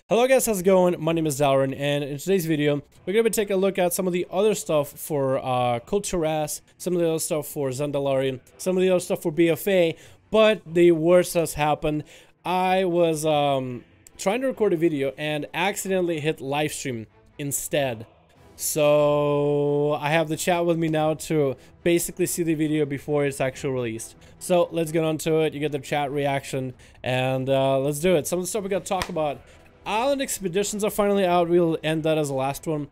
Hello guys, how's it going? My name is Dalrin, and in today's video, we're going to be taking a look at some of the other stuff for Culturas, some of the other stuff for Zandalari, some of the other stuff for BFA, but the worst has happened. I was trying to record a video and accidentally hit live stream instead. So I have the chat with me now to basically see the video before it's actually released. So let's get on to it. You get the chat reaction, and let's do it. Some of the stuff we got to talk about. Island Expeditions are finally out. We'll end that as the last one.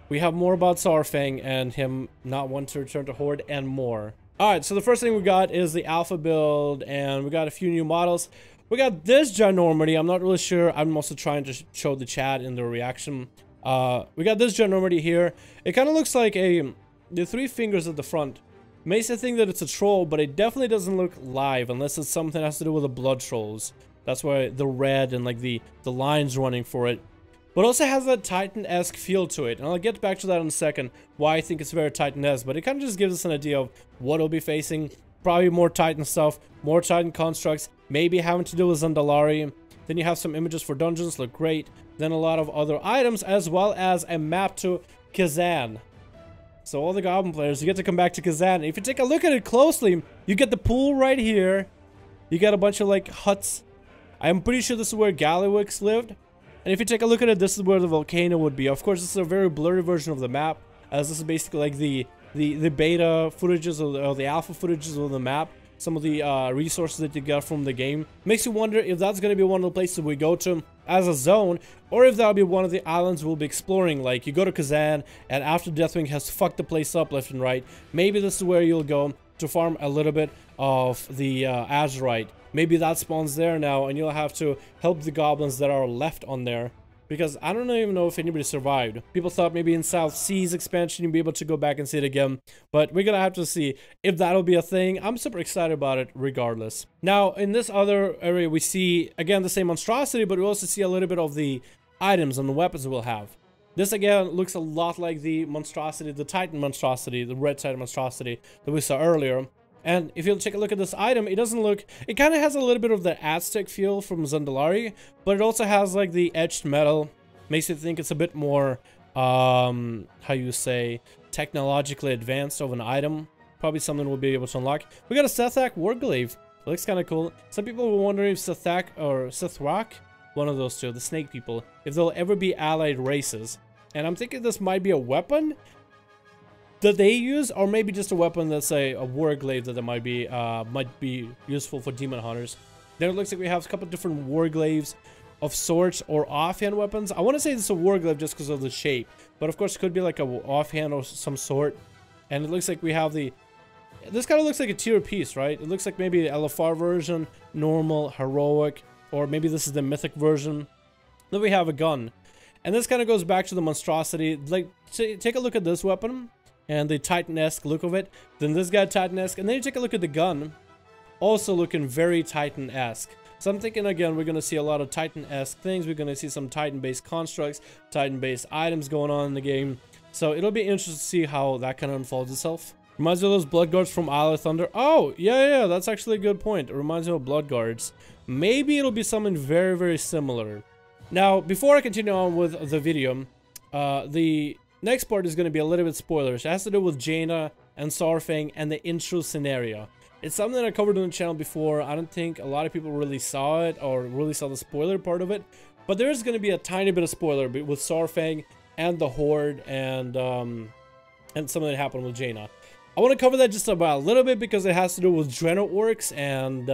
We have more about Saurfang and him not wanting to return to Horde and more. Alright, so the first thing we got is the alpha build, and we got a few new models. We got this ginormity. I'm not really sure. I'm also trying to show the chat in the reaction. We got this ginormity here. It kind of looks like the three fingers at the front. Makes you think that it's a troll, but it definitely doesn't look live unless it's something that has to do with the blood trolls. That's why the red and like the lines running for it. But also has that Titan-esque feel to it. And I'll get back to that in a second, why I think it's very Titan-esque. But it kind of just gives us an idea of what it'll be facing. Probably more Titan stuff, more Titan constructs, maybe having to do with Zandalari. Then you have some images for dungeons, look great. Then a lot of other items, as well as a map to Kazan. So all the Goblin players, you get to come back to Kazan. If you take a look at it closely, you get the pool right here. You got a bunch of like huts. I'm pretty sure this is where Gallywix lived. And if you take a look at it, this is where the volcano would be. Of course, this is a very blurry version of the map, as this is basically like the beta footages or the alpha footages of the map. Some of the resources that you got from the game. Makes you wonder if that's going to be one of the places we go to as a zone, or if that'll be one of the islands we'll be exploring. Like, you go to Kazan, and after Deathwing has fucked the place up left and right, maybe this is where you'll go to farm a little bit of the Azurite. Maybe that spawns there now, and you'll have to help the goblins that are left on there. Because I don't even know if anybody survived. People thought maybe in South Seas expansion you'd be able to go back and see it again. But we're gonna have to see if that'll be a thing. I'm super excited about it regardless. Now, in this other area we see, again, the same monstrosity, but we also see a little bit of the items and the weapons we'll have. This, again, looks a lot like the monstrosity, the Titan monstrosity, the red Titan monstrosity that we saw earlier. And if you'll take a look at this item, it doesn't look... It kind of has a little bit of the Aztec feel from Zandalari, but it also has, like, the etched metal. Makes you think it's a bit more, how you say, technologically advanced of an item. Probably something we'll be able to unlock. We got a Sethak Warglaive. It looks kind of cool. Some people were wondering if Sethak or Sethrak, one of those two, the snake people, if they'll ever be allied races. And I'm thinking this might be a weapon that they use, or maybe just a weapon that's a Warglaive that might be useful for demon hunters. Then it looks like we have a couple different Warglaives of sorts, or offhand weapons. I want to say this is a Warglaive just because of the shape, but of course it could be like a offhand or some sort. And it looks like we have the... This kind of looks like a tier piece, right? It looks like maybe the LFR version, normal, heroic, or maybe this is the mythic version. Then we have a gun. And this kind of goes back to the monstrosity. Like, take a look at this weapon and the Titan-esque look of it. Then this guy Titan-esque, and then you take a look at the gun, also looking very Titan-esque. So I'm thinking, again, we're going to see a lot of Titan-esque things. We're going to see some Titan-based constructs, Titan-based items going on in the game. So it'll be interesting to see how that kind of unfolds itself. Reminds me of those Blood Guards from Isle of Thunder. Oh, yeah, that's actually a good point. It reminds me of Blood Guards. Maybe it'll be something very, very similar. Now, before I continue on with the video, the next part is going to be a little bit spoilers. It has to do with Jaina and Saurfang and the intro scenario. It's something that I covered on the channel before. I don't think a lot of people really saw it or really saw the spoiler part of it. But there is going to be a tiny bit of spoiler with Saurfang and the Horde and something that happened with Jaina. I want to cover that just about a little bit because it has to do with Dreno Orcs and...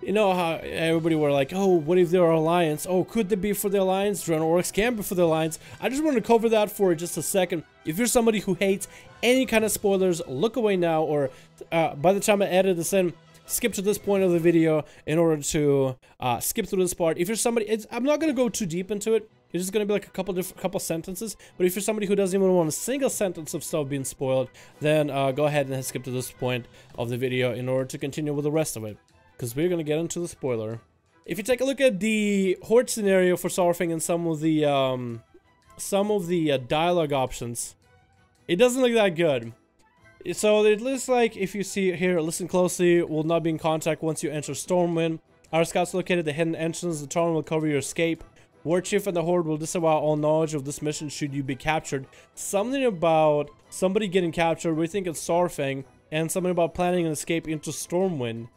you know how everybody were like, oh, what if they're Alliance? Oh, could they be for the Alliance? Dreno Orcs can be for the Alliance. I just want to cover that for just a second. If you're somebody who hates any kind of spoilers, look away now, or by the time I edit this in, skip to this point of the video in order to skip through this part. If you're somebody, I'm not going to go too deep into it. It's just going to be like a couple sentences. But if you're somebody who doesn't even want a single sentence of stuff being spoiled, then go ahead and skip to this point of the video in order to continue with the rest of it. Because we're going to get into the spoiler. If you take a look at the Horde scenario for Saurfang and some of the dialogue options, it doesn't look that good. So it looks like, if you see here, listen closely, will not be in contact once you enter Stormwind. Our scouts located the hidden entrance. The tower will cover your escape. War Chief and the Horde will disavow all knowledge of this mission should you be captured. Something about somebody getting captured, we think it's Saurfang, and something about planning an escape into Stormwind.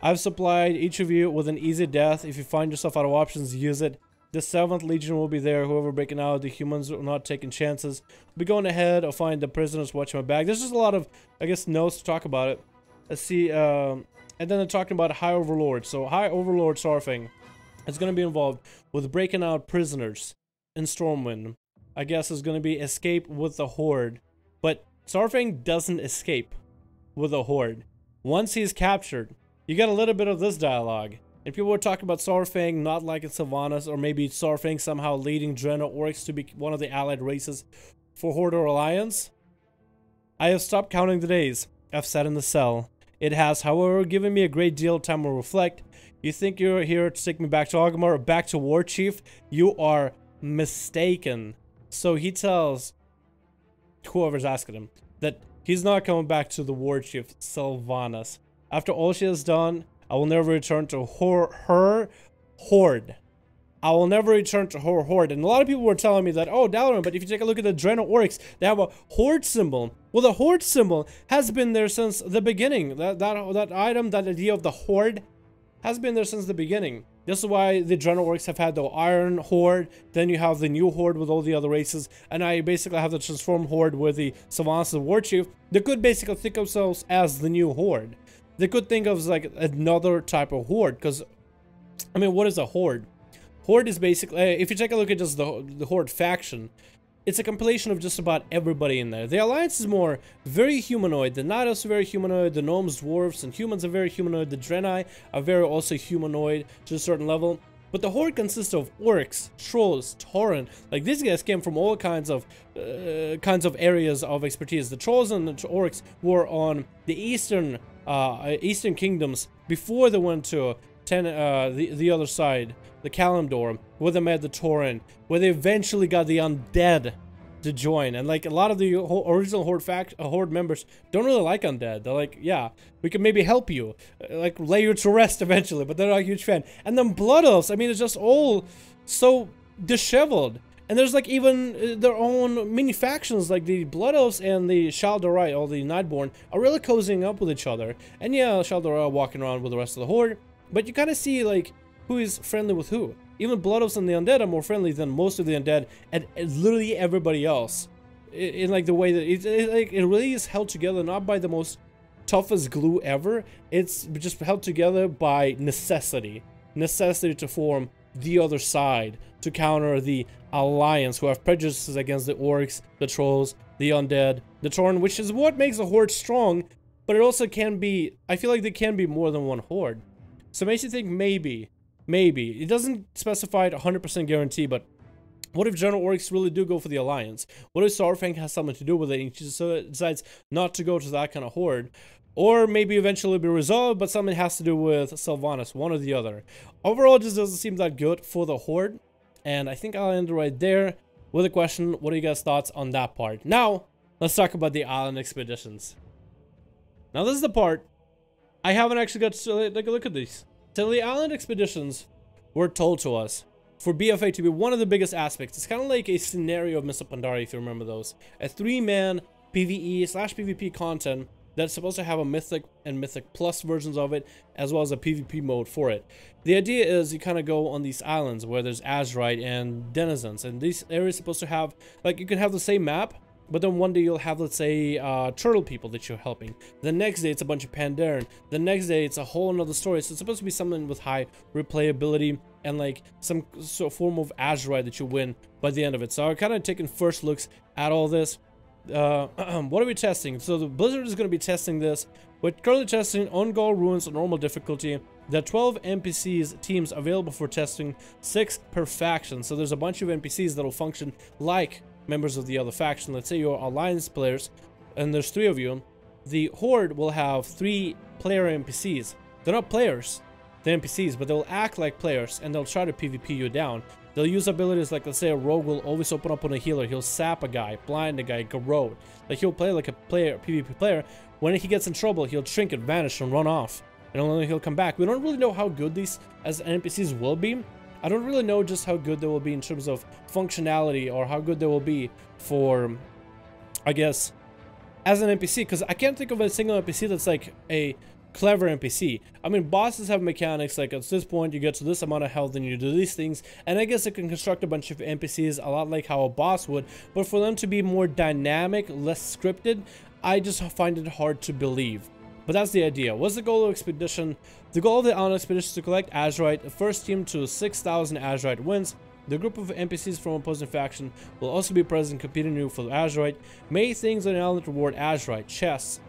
I've supplied each of you with an easy death. If you find yourself out of options, use it. The 7th Legion will be there. Whoever breaking out, the humans are not taking chances. We'll be going ahead. I'll find the prisoners, watch my back. There's just a lot of, I guess, notes to talk about it. Let's see, and then they're talking about High Overlord. So High Overlord Saurfang is going to be involved with breaking out prisoners in Stormwind. I guess is going to be escape with the Horde. But Saurfang doesn't escape with the Horde. Once he's captured, you get a little bit of this dialogue. And people were talking about Saurfang not liking Sylvanas, or maybe Saurfang somehow leading Draenor Orcs to be one of the allied races for Horde or Alliance. I have stopped counting the days I've sat in the cell. It has, however, given me a great deal of time to reflect. You think you're here to take me back to Ogmar or back to War Chief? You are mistaken. So he tells whoever's asking him that he's not coming back to the War Chief, Sylvanas. After all she has done, I will never return to her Horde. I will never return to her Horde. And a lot of people were telling me that, oh, Dalaran, but if you take a look at the Draenor Orcs, they have a Horde symbol. Well, the Horde symbol has been there since the beginning. That item, that idea of the Horde, has been there since the beginning. This is why the Draenor Orcs have had the Iron Horde, then you have the new Horde with all the other races, and now you basically have the Transformed Horde with the Sylvanas the War Chief. They could basically think of themselves as the new Horde. They could think of like another type of Horde, because, I mean, what is a Horde? Horde is basically, if you take a look at just the Horde faction, it's a compilation of just about everybody in there. The Alliance is more very humanoid. The Naidos are very humanoid. The Gnomes, Dwarves, and Humans are very humanoid. The Draenei are very also humanoid to a certain level. But the Horde consists of Orcs, Trolls, Tauren. Like, these guys came from all kinds of areas of expertise. The Trolls and the Orcs were on the Eastern kingdoms before they went to the other side, the Kalimdor, where they met the Tauren, where they eventually got the Undead to join. And like a lot of the original Horde members don't really like Undead. They're like, yeah, we can maybe help you, like lay you to rest eventually, but they're not a huge fan. And then Blood Elves, I mean, it's just all so disheveled. And there's like even their own mini factions, like the Blood Elves and the Shal'Dorei, or the Nightborn, are really cozying up with each other. And yeah, Shal'Dorei are walking around with the rest of the Horde, but you kind of see like who is friendly with who. Even Blood Elves and the Undead are more friendly than most of the Undead and literally everybody else. In like the way that it really is held together, not by the most toughest glue ever. It's just held together by necessity. Necessity to form the other side, to counter the Alliance, who have prejudices against the Orcs, the Trolls, the Undead, the Tauren, which is what makes a Horde strong, but it also can be, I feel like there can be more than one Horde. So it makes you think maybe. It doesn't specify it 100% guarantee, but what if Draenor Orcs really do go for the Alliance? What if Saurfang has something to do with it and he decides not to go to that kind of Horde? Or maybe eventually be resolved, but something has to do with Sylvanas, one or the other. Overall, it just doesn't seem that good for the Horde. And I think I'll end right there with a question. What are you guys' thoughts on that part? Now, let's talk about the island expeditions. Now, this is the part I haven't actually got to take a look at these. So the island expeditions were told to us for BFA to be one of the biggest aspects. It's kind of like a scenario of Mists of Pandaria, if you remember those. A 3-man PvE/PvP content that's supposed to have a Mythic and Mythic Plus versions of it, as well as a PvP mode for it. The idea is you kind of go on these islands where there's Azerite and denizens, and these areas supposed to have, like, you can have the same map, but then one day you'll have, let's say, turtle people that you're helping. The next day it's a bunch of Pandaren. The next day it's a whole another story. So it's supposed to be something with high replayability and like some sort of form of Azerite that you win by the end of it. So I'm kind of taking first looks at all this. What are we testing? So the Blizzard is going to be testing this. We're currently testing on Gaul Ruins on normal difficulty. There are 12 NPCs teams available for testing, 6 per faction. So there's a bunch of NPCs that will function like members of the other faction. Let's say you're Alliance players and there's 3 of you. The Horde will have 3 player NPCs. They're not players, they're NPCs, but they'll act like players and they'll try to PvP you down. They'll use abilities like, let's say, a rogue will always open up on a healer. He'll sap a guy, blind a guy, garrote. Like, he'll play like a PvP player. When he gets in trouble, he'll trinket, vanish, and run off. And only he'll come back. We don't really know how good these as NPCs will be, I don't really know just how good they will be in terms of functionality, or how good they will be for, I guess, as an NPC, because I can't think of a single NPC that's like a clever NPC. I mean, bosses have mechanics like at this point you get to this amount of health and you do these things, and I guess it can construct a bunch of NPCs a lot like how a boss would, but for them to be more dynamic, less scripted, I just find it hard to believe. But that's the idea. What's the goal of expedition? The goal of the Outlaw expedition is to collect Azurite. The first team to 6,000 Azurite wins. The group of NPCs from opposing faction will also be present competing new for the Azurite. Many things on the island reward Azurite: chests,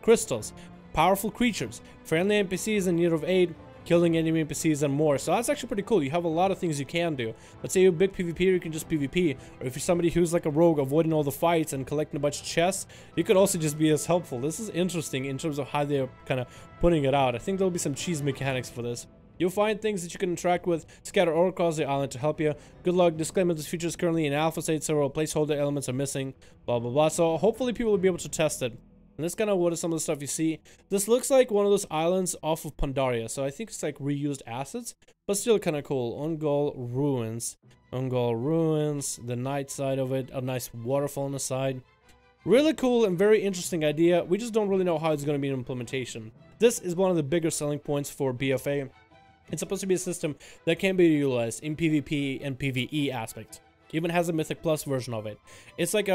crystals, powerful creatures, friendly NPCs in need of aid, killing enemy NPCs, and more. So that's actually pretty cool. You have a lot of things you can do. Let's say you're a big PvPer, you can just PvP. Or if you're somebody who's like a rogue, avoiding all the fights and collecting a bunch of chests, you could also just be as helpful. This is interesting in terms of how they're kind of putting it out. I think there'll be some cheese mechanics for this. You'll find things that you can interact with, scatter all across the island to help you. Good luck. Disclaimer: this feature is currently in alpha state, several placeholder elements are missing, blah blah blah. So hopefully people will be able to test it. And that's kind of what is some of the stuff you see. This looks like one of those islands off of Pandaria, so I think it's like reused assets, but still kind of cool. Ungol Ruins. Ungol Ruins, the night side of it, a nice waterfall on the side. Really cool and very interesting idea. We just don't really know how it's going to be in implementation. This is one of the bigger selling points for BFA. It's supposed to be a system that can be utilized in PvP and PvE aspects. Even has a Mythic Plus version of it. It's like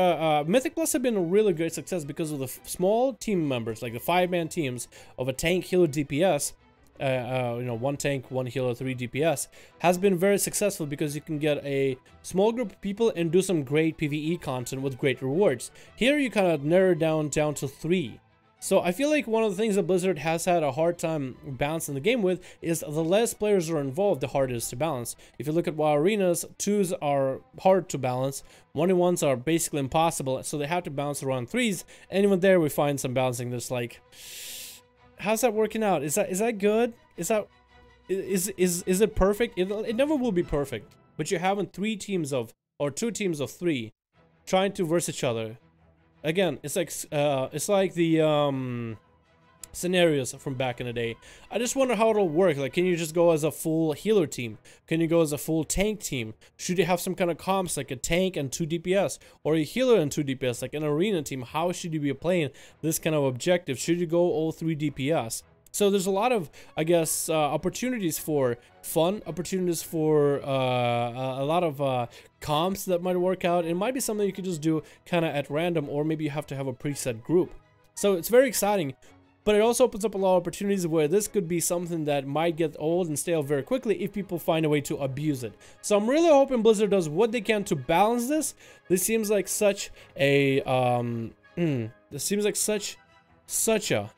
Mythic Plus have been a really great success because of the small team members, like the 5-man teams of a tank, healer, DPS. You know, 1 tank, 1 healer, 3 DPS has been very successful because you can get a small group of people and do some great PvE content with great rewards. Here you kind of narrow down to 3. So I feel like one of the things that Blizzard has had a hard time balancing the game with is the less players are involved, the harder it is to balance. If you look at WoW arenas, 2s are hard to balance, 1v1s are basically impossible, so they have to balance around 3s, and even there we find some balancing that's like, how's that working out? Is that good? Is it perfect? It never will be perfect, but you're having 3 teams of, or 2 teams of 3 trying to verse each other. Again, it's like the scenarios from back in the day. I just wonder how it'll work. Like, can you just go as a full healer team? Can you go as a full tank team? Should you have some kind of comps like a tank and 2 DPS, or a healer and 2 DPS, like an arena team? How should you be playing this kind of objective? Should you go all 3 DPS? So there's a lot of, I guess, opportunities for fun, opportunities for a lot of comps that might work out. It might be something you could just do kind of at random, or maybe you have to have a preset group. So it's very exciting, but it also opens up a lot of opportunities where this could be something that might get old and stale very quickly if people find a way to abuse it. So I'm really hoping Blizzard does what they can to balance this. This seems like such a such a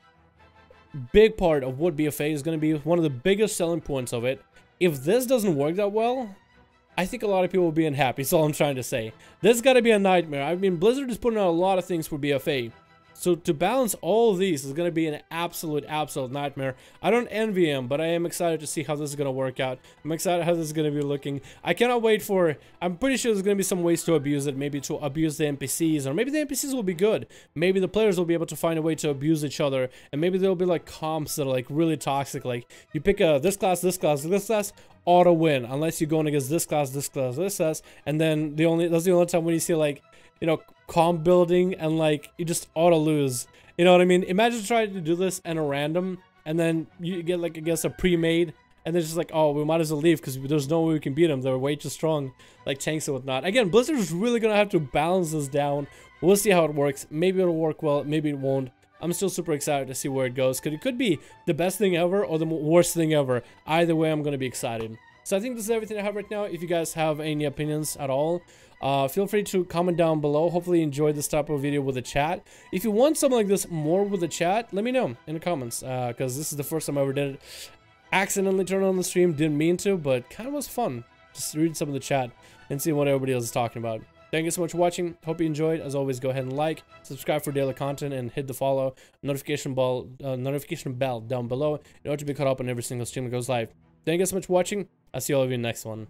big part of what BFA is going to be, one of the biggest selling points of it. If this doesn't work that well, I think a lot of people will be unhappy. That's all I'm trying to say. This has got to be a nightmare. I mean, Blizzard is putting out a lot of things for BFA. So to balance all of these is going to be an absolute nightmare. I don't envy him, but I am excited to see how this is going to work out. I'm excited how this is going to be looking. I cannot wait for... I'm pretty sure there's going to be some ways to abuse it. Maybe to abuse the NPCs, or maybe the NPCs will be good. Maybe the players will be able to find a way to abuse each other, and maybe there'll be like comps that are like really toxic. Like you pick this class, auto win, unless you're going against this class, and then that's the only time when you see like, you know, comp building and like you just auto lose. You know what I mean? Imagine trying to do this in a random, and then you get like, I guess, a pre-made, and they're just like, oh, we might as well leave because there's no way we can beat them. They're way too strong, like tanks and whatnot. Again, Blizzard is really gonna have to balance this down. We'll see how it works. Maybe it'll work well, maybe it won't. I'm still super excited to see where it goes, because it could be the best thing ever or the worst thing ever. Either way, I'm gonna be excited. So I think this is everything I have right now. If you guys have any opinions at all, feel free to comment down below. Hopefully you enjoyed this type of video with the chat. If you want something like this more with the chat, let me know in the comments, because this is the first time I ever did it. Accidentally turned on the stream, didn't mean to, but kind of was fun. Just reading some of the chat and seeing what everybody else is talking about. Thank you so much for watching. Hope you enjoyed. As always, go ahead and like, subscribe for daily content, and hit the follow notification bell down below in order to be caught up on every single stream that goes live. Thank you so much for watching. I'll see all of you in the next one.